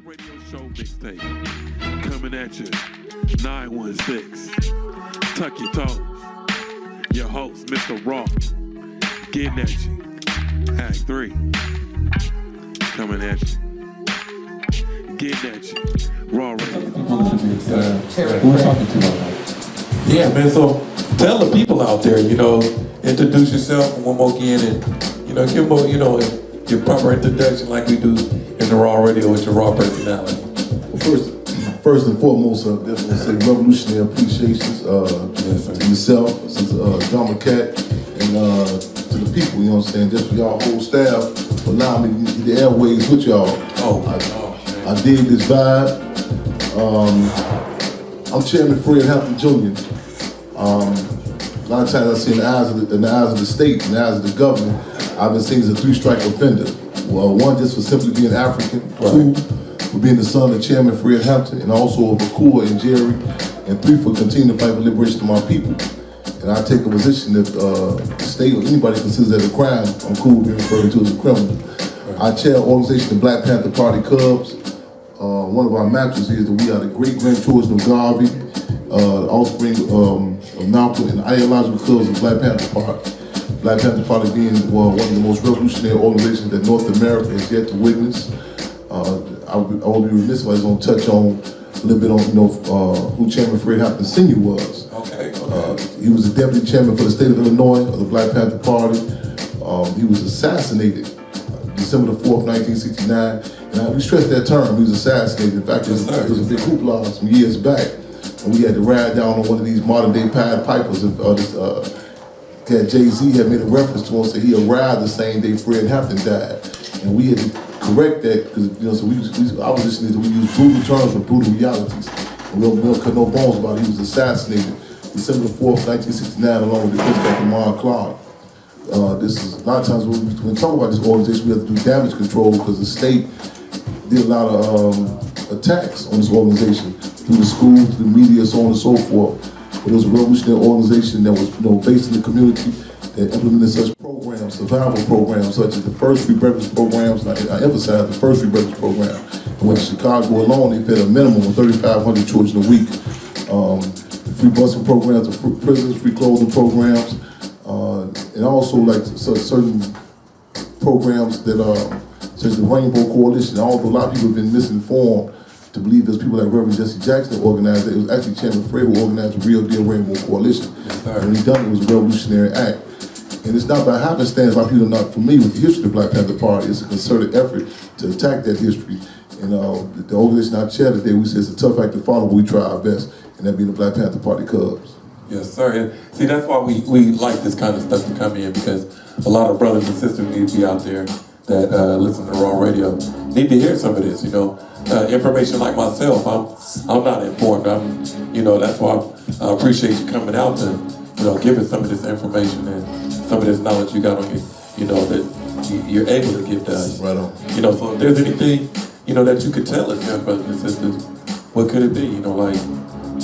Radio Show mixtape coming at you 916. Tuck your toes. Your host, Mr. Raw, getting at you. Act 3 coming at you. Getting at you. Raw Radio. Who we're talking to about that? Yeah, man, so tell the people out there, introduce yourself one more again and, give them, your proper introduction like we do in the Raw Radio with your raw personality. Well, first and foremost, I definitely say revolutionary appreciations to yourself, to John McCat, and to the people, you know what I'm saying, just for y'all whole staff for allowing me to get the airways with y'all. I dig this vibe. I'm Chairman Fred Hampton Jr. A lot of times I see in the eyes of the state, in the eyes of the government, I've been seen as a three-strike offender. Well, one, just for simply being African. Right. 2, for being the son of Chairman Fred Hampton, and also of Akua and Jerry. And 3, for continuing to fight for liberation of my people. And I take a position if the state or anybody considers that a crime, I'm cool with being referred to as a criminal. Right. I chair an organization, the Black Panther Party Cubs. One of our mantras is that we are the great-grandchildren of Garvey, offspring of Malcolm, and ideological cubs of Black Panther Party. Black Panther Party being one of the most revolutionary organizations that North America has yet to witness. I would be remiss if I was going to touch on a little bit on who Chairman Fred Hampton Sr. was. Okay. He was the deputy chairman for the state of Illinois of the Black Panther Party. He was assassinated December the 4th, 1969. And we stress that term, he was assassinated. In fact, it was a big hoopla some years back. And we had to ride down on one of these modern day Pied Pipers. Jay-Z had made a reference to him, said he arrived the same day Fred Hampton died. And we had to correct that, because our position is that we use brutal terms for brutal realities. And we don't cut no bones about it. He was assassinated December the 4th, 1969, along with the Christopher Mark Clark. This is a lot of times when we talk about this organization, we have to do damage control because the state did a lot of attacks on this organization through the schools, through the media, so on and so forth. But it was a revolutionary organization that was, based in the community that implemented such programs, survival programs, such as the first free breakfast programs. And I emphasize the first free breakfast program. And in Chicago alone, they fed a minimum of 3,500 children a week. The free busing programs, the prisons, free clothing programs, and also like certain programs that such as the Rainbow Coalition. Although a lot of people have been misinformed to believe there's people like Reverend Jesse Jackson that organized it. It was actually Chairman Fred who organized the Real Deal Rainbow Coalition. And when he done it, was a revolutionary act. And it's not by happenstance, why people are not familiar with the history of the Black Panther Party. It's a concerted effort to attack that history. And the organization I chair today, we say it's a tough act to follow, but we try our best. And that being the Black Panther Party Cubs. Yes, sir. And see, that's why we like this kind of stuff to come in, because a lot of brothers and sisters need to be out there that listen to Raw Radio need to hear some of this. Information like myself, I'm not informed. That's why I appreciate you coming out to give us some of this information and some of this knowledge you got on you, that you're able to give to us. Right on. So if there's anything that you could tell us, young brothers and sisters, what could it be?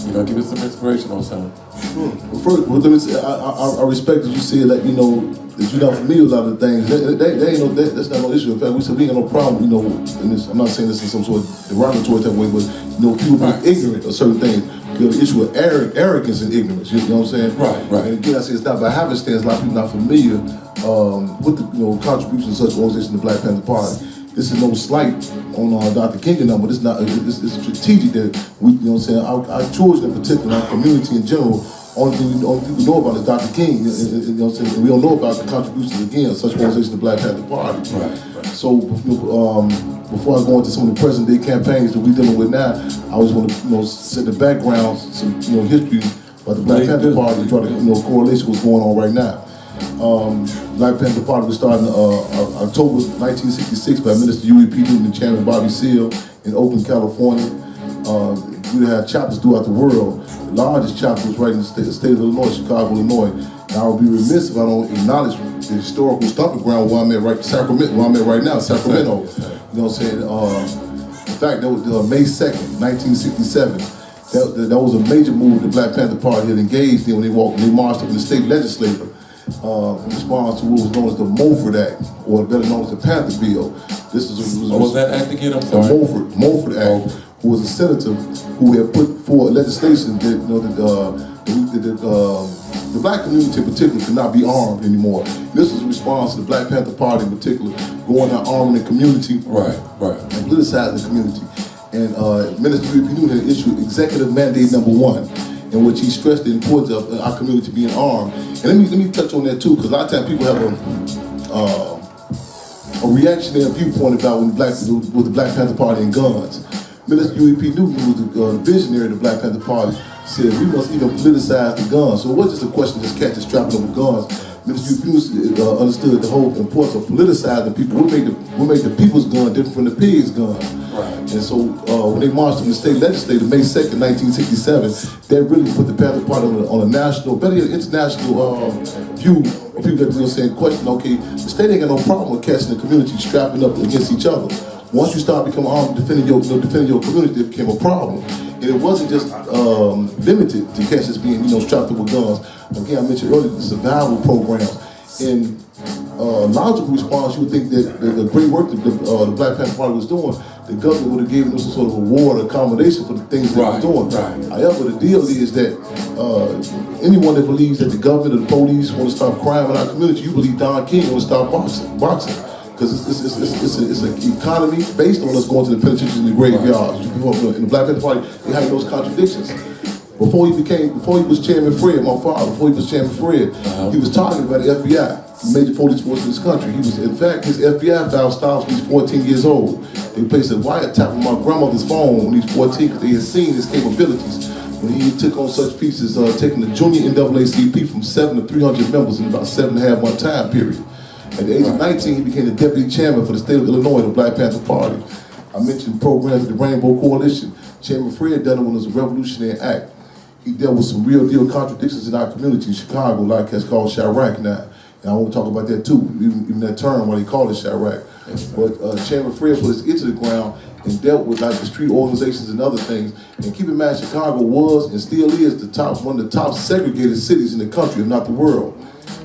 Give us some inspiration on something. Sure. Well, first, let me say, I respect that you said that that you're not familiar with a lot of things. That's not no issue. In fact, we said we ain't got no problem. And I'm not saying this in some sort of derogatory type of way, but people being ignorant of certain things. You have the issue of arrogance and ignorance. You know what I'm saying? Right. And again, I say it's not by happenstance. A lot of people not familiar with the contributions of such organizations, the Black Panther Party. This is no slight on Dr. King and them, but it's strategic that we, our children in particular, our community in general, only thing we know about is Dr. King, and we don't know about the contributions, again, of such organizations, the Black Panther Party. Right. So, before I go into some of the present day campaigns that we're dealing with now, I always want to, set the background, some, history about the Black Panther Party, and try to, correlation what's going on right now. Black Panther Party was started in October 1966 by Minister Huey P. Newton and Chairman Bobby Seale in Oakland, California. We had chapters throughout the world. The largest chapter was right in the state of Illinois, Chicago, Illinois. And I would be remiss if I don't acknowledge the historical stomping ground where I'm at right now, Sacramento. You know what I'm saying? In fact, that was May 2nd, 1967. That was a major move the Black Panther Party had engaged in when they marched up in the state legislature. in response to what was known as the Mulford Act, or better known as the Panther Bill. This is What was that act again? I'm the sorry. Mulford Act, who was a senator who had put forward legislation that the black community in particular could not be armed anymore. This was in response to the Black Panther Party in particular going out arming the community, Right. and politicizing the community. And Minister U.P. Newton had issued Executive Mandate Number 1, in which he stressed the importance of our community being armed. And let me touch on that too, because a lot of times people have a reactionary viewpoint about with the Black Panther Party and guns. Minister U.P. Newton, who was the visionary of the Black Panther Party, said we must even politicize the guns. So it wasn't just a question of just catching strapping over guns. Minister U.P. Newton understood the whole importance of politicizing people. We made the people's gun different from the pig's gun. Right. And so when they marched from the state legislature May 2nd, 1967, that really put the Panther Party on a national, better yet, international view. People got to saying, question, okay, the state ain't got no problem with catching the community strapping up against each other. Once you start becoming armed, defending your community, it became a problem. And it wasn't just limited to cats being, strapped up with guns. Again, I mentioned earlier the survival programs. In logical response, you would think that the great work that the Black Panther Party was doing, the government would have given them some sort of reward or accommodation for the things they were doing. Right. However, the deal is that anyone that believes that the government or the police want to stop crime in our community, you believe Don King want to stop boxing. Because it's an economy based on us going to the penitentiaries and the graveyards. In the Black Panther Party, they had those contradictions. Before he was Chairman Fred, my father, before he was Chairman Fred, he was talking about the FBI, major police force in this country. He was, in fact, his FBI file stopped when he was 14 years old. They placed a wiretap on my grandmother's phone when he was 14 because they had seen his capabilities. When he took on such pieces, taking the junior NAACP from 7 to 300 members in about 7.5 month time period. At the age of 19, he became the deputy chairman for the state of Illinois, the Black Panther Party. I mentioned programs of the Rainbow Coalition. Chairman Fred done it when it was a revolutionary act. He dealt with some real deal contradictions in our community in Chicago, like it's called Chirac now. And I want to talk about that too, even that term, why they call it Chirac. But Chairman Fred put his ear to the ground and dealt with like the street organizations and other things. And keep in mind, Chicago was and still is one of the top segregated cities in the country, if not the world.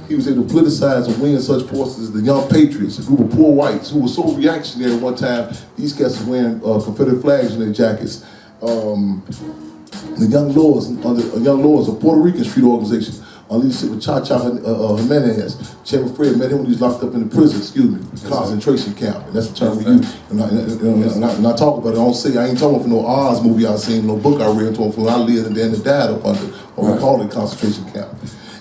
He was able to politicize and win such forces as the Young Patriots, a group of poor whites who were so reactionary at one time. These cats were wearing Confederate flags in their jackets. The Young Lords, a Puerto Rican street organization, on leadership with Cha-Cha Jimenez. Chairman Fred met him when he was locked up in the prison, concentration camp. And that's the term we use. And I talk about it, I ain't talking for no Oz movie I seen, no book I read, I'm talking from I lived and then died up under, or we call it concentration camp.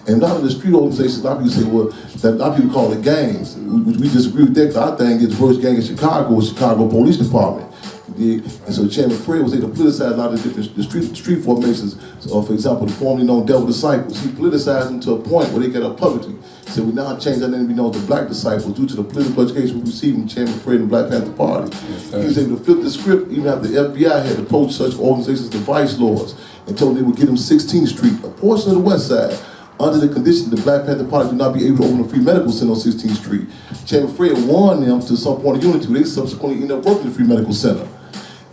And a lot of the street organizations, a lot of people say, well, a lot of people call it gangs. We disagree with that, because I think it's the worst gang in Chicago is Chicago Police Department. And so Chairman Fred was able to politicize a lot of different street formations. So, for example, the formerly known Devil Disciples, he politicized them to a point where they got up publicly. So we now changed that name to be known as the Black Disciples due to the political education we received from Chairman Fred and the Black Panther Party. He was able to flip the script even after the FBI had approached such organizations as the Vice Lords and told them they would get them 16th Street, a portion of the West Side, under the condition the Black Panther Party would not be able to open a free medical center on 16th Street. Chairman Fred warned them to some point of unity. They subsequently ended up working the free medical center.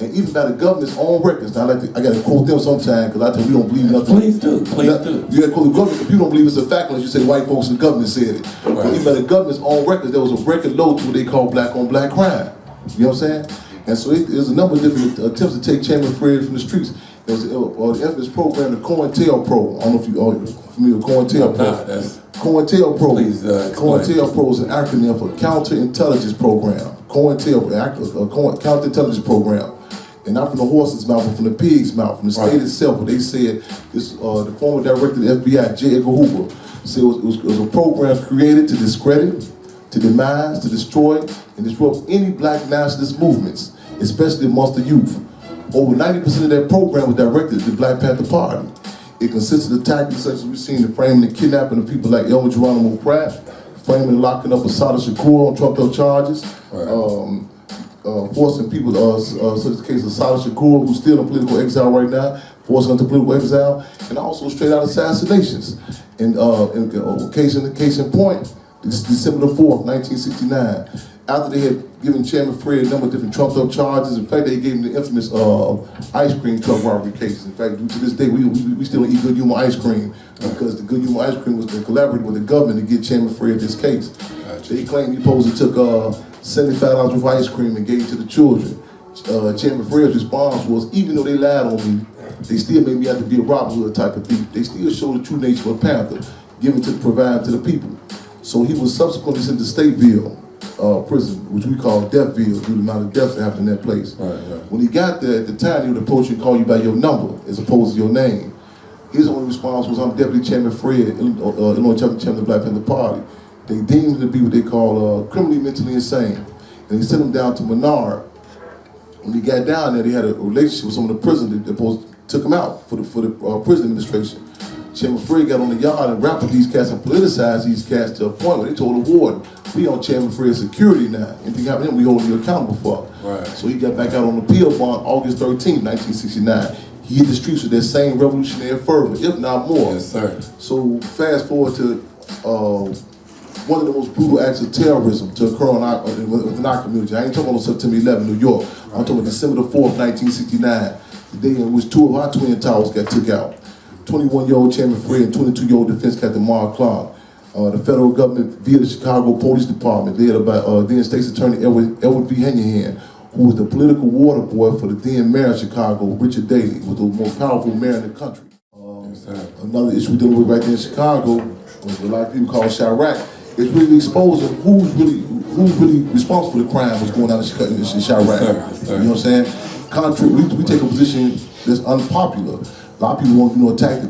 And even by the government's own records, now I got to quote them sometime because I tell you we don't believe nothing. Please do. You got to quote the government because you don't believe it's a fact unless you say white folks in the government said it. Right. But even by the government's own records, there was a record low to what they call black on black crime. You know what I'm saying? And so there's a number of different attempts to take Chairman Fred from the streets. There's the infamous program, the COINTELPRO. I don't know if you're familiar with COINTELPRO. COINTELPRO. Please COINTELPRO is an acronym for Counterintelligence Program. COINTELPRO, Counterintelligence Program. And not from the horse's mouth, but from the pig's mouth, from the state itself. Where they said, the former director of the FBI, J. Edgar Hoover, said it was a program created to discredit, to demise, to destroy, and disrupt any black nationalist movements, especially amongst the youth. Over 90% of that program was directed at the Black Panther Party. It consisted of tactics such as we've seen the framing and kidnapping of people like Elmer Geronimo Pratt, framing and locking up Assata Shakur on trumped-up charges, forcing people, such as the case of Assata Shakur, who's still in political exile right now, forcing them to political exile, and also straight-out assassinations. And case in point, December the 4th, 1969, after they had giving Chairman Fred a number of different trumped up charges. In fact, they gave him the infamous ice cream truck robbery case. In fact, to this day, we still eat Good Humor ice cream because the Good Humor ice cream was collaborated with the government to get Chairman Fred this case. Gotcha. They claimed he supposedly took $75 worth of ice cream and gave it to the children. Chairman Fred's response was, even though they lied on me, they still made me have to be a Robin Hood type of thief. They still showed the true nature of a Panther, given to provide to the people. So he was subsequently sent to Stateville prison, which we call Deathville, due to the amount of deaths that happened in that place. Right. When he got there, at the time, he would approach you and call you by your number as opposed to your name. His only response was, I'm Deputy Chairman Fred, Illinois Chapter Chairman of the Black Panther Party. They deemed him to be what they call criminally mentally insane. And he sent him down to Menard. When he got down there, they had a relationship with some of the prisoners that took him out for the prison administration. Chairman Fred got on the yard and rapped with these cats and politicized these cats to a point where they told the warden, we on Chairman Fred's security now. Anything happen to him, we hold you accountable for. Right. So he got back out on the appeal bond August 13, 1969. He hit the streets with that same revolutionary fervor, if not more. Yes, sir. So fast forward to one of the most brutal acts of terrorism to occur within our community. I ain't talking about September 11, New York. I'm talking about December the 4th, 1969, the day in which two of our Twin Towers got took out. 21-year-old Chairman Fred and 22-year-old Defense Captain Mark Clark. The federal government via the Chicago Police Department, led by then State's Attorney Edward V. Henyahan, who was the political water boy for the then mayor of Chicago, Richard Daley, was the most powerful mayor in the country. Another issue we're dealing with right there in Chicago, what a lot of people call Chirac, is really exposing who's really responsible for the crime that's going on in Chirac. You know what I'm saying? Contrary, we take a position that's unpopular. A lot of people want attack the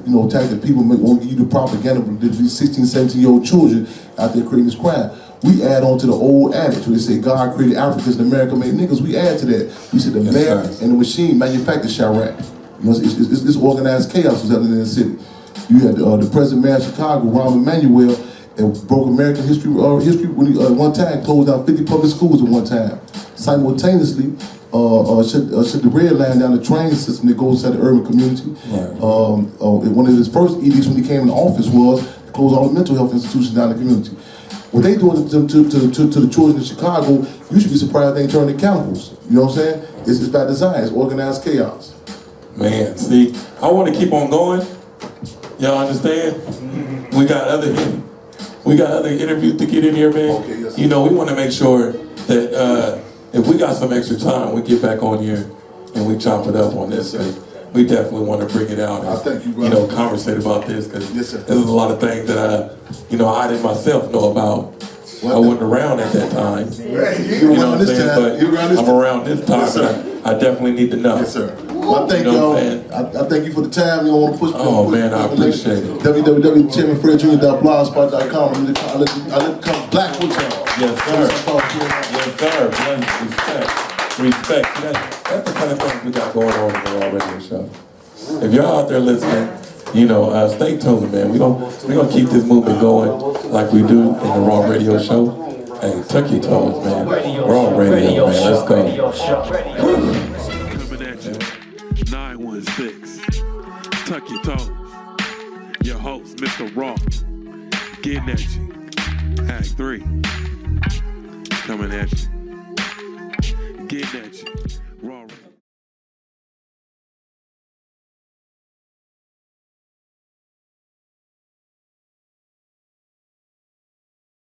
people, want to give you the propaganda of these 16, 17-year-old children out there creating this crime. We add on to the old adage where they say God created Africans and America made niggas. We add to that. We said the man and the machine manufactured Chirac. You know, it's organized chaos was happening in the city. You had the present mayor of Chicago, Rahm Emanuel, that broke American history when he one time closed down 50 public schools at one time. Simultaneously, shut the red line down the train system that goes inside the urban community. Right. One of his first edicts when he came in office was to close all the mental health institutions down in the community. What they doing to the children in Chicago, you should be surprised they ain't turning cannibals. You know what I'm saying? It's by design. It's organized chaos. Man, see, I want to keep on going. Y'all understand? We got other interviews to get in here, man. Okay, yes, you know, we want to make sure that if we got some extra time, we get back on here and we chop it up on this. Yes, we definitely want to bring it out and conversate about this because there's a lot of things that I didn't myself know about. I wasn't around at that time. You know what I'm saying? But I'm around this time, yes, and I definitely need to know. Yes, sir. Well, I thank y'all. I thank you for the time. You don't want to push me. Oh, man, I appreciate it. www.chairmanfredjr.blogspot.com. I let it come black with y'all. Yes, sir. Yes, sir. Respect. That's the kind of thing we got going on in the Raw Radio Show. If y'all out there listening, stay tuned, man. We're gonna keep this movement going like we do in the Raw Radio Show. Hey, tuck your toes, man. Raw Radio, man. Let's go. Coming at you, 916. Tuck your toes. Your host, Mr. Raw. Getting at you. Act 3. Coming at you. Getting at you.